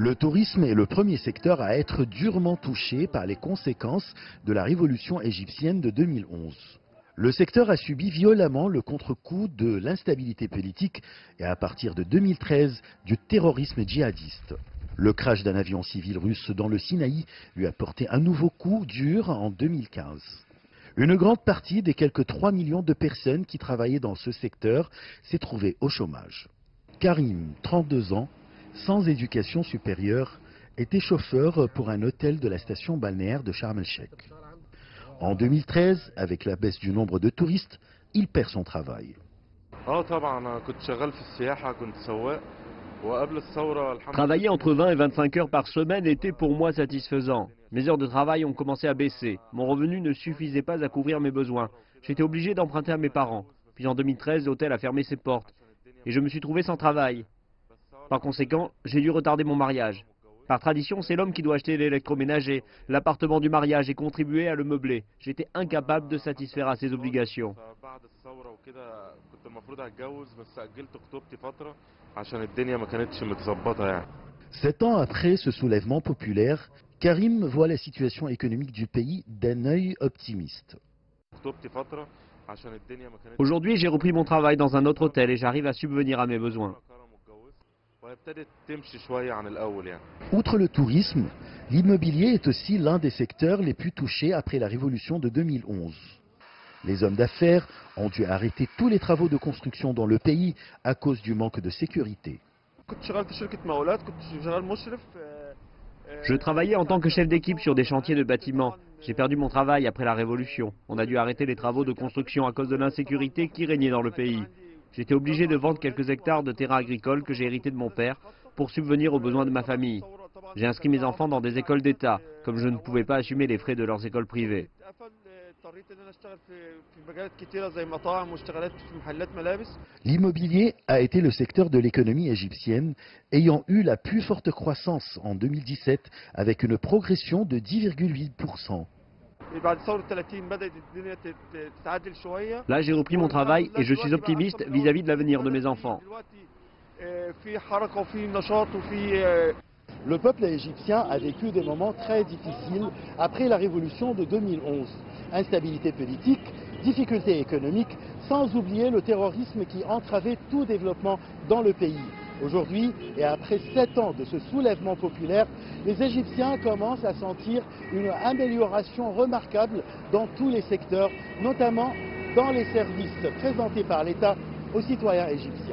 Le tourisme est le premier secteur à être durement touché par les conséquences de la révolution égyptienne de 2011. Le secteur a subi violemment le contre-coup de l'instabilité politique et à partir de 2013 du terrorisme djihadiste. Le crash d'un avion civil russe dans le Sinaï lui a porté un nouveau coup dur en 2015. Une grande partie des quelques 3 millions de personnes qui travaillaient dans ce secteur s'est trouvée au chômage. Karim, 32 ans, sans éducation supérieure, était chauffeur pour un hôtel de la station balnéaire de Sharm el-Sheikh. En 2013, avec la baisse du nombre de touristes, il perd son travail. Travailler entre 20 et 25 heures par semaine était pour moi satisfaisant. Mes heures de travail ont commencé à baisser. Mon revenu ne suffisait pas à couvrir mes besoins. J'étais obligé d'emprunter à mes parents. Puis en 2013, l'hôtel a fermé ses portes. Et je me suis trouvé sans travail. Par conséquent, j'ai dû retarder mon mariage. Par tradition, c'est l'homme qui doit acheter l'électroménager, l'appartement du mariage et contribuer à le meubler. J'étais incapable de satisfaire à ses obligations. Sept ans après ce soulèvement populaire, Karim voit la situation économique du pays d'un œil optimiste. Aujourd'hui, j'ai repris mon travail dans un autre hôtel et j'arrive à subvenir à mes besoins. Outre le tourisme, l'immobilier est aussi l'un des secteurs les plus touchés après la révolution de 2011. Les hommes d'affaires ont dû arrêter tous les travaux de construction dans le pays à cause du manque de sécurité. Je travaillais en tant que chef d'équipe sur des chantiers de bâtiments. J'ai perdu mon travail après la Révolution. On a dû arrêter les travaux de construction à cause de l'insécurité qui régnait dans le pays. J'étais obligé de vendre quelques hectares de terrain agricole que j'ai hérité de mon père pour subvenir aux besoins de ma famille. J'ai inscrit mes enfants dans des écoles d'État, comme je ne pouvais pas assumer les frais de leurs écoles privées. L'immobilier a été le secteur de l'économie égyptienne ayant eu la plus forte croissance en 2017 avec une progression de 10,8%. Là, j'ai repris mon travail et je suis optimiste vis-à-vis de l'avenir de mes enfants. Le peuple égyptien a vécu des moments très difficiles après la révolution de 2011. Instabilité politique, difficultés économiques, sans oublier le terrorisme qui entravait tout développement dans le pays. Aujourd'hui, et après 7 ans de ce soulèvement populaire, les Égyptiens commencent à sentir une amélioration remarquable dans tous les secteurs, notamment dans les services présentés par l'État aux citoyens égyptiens.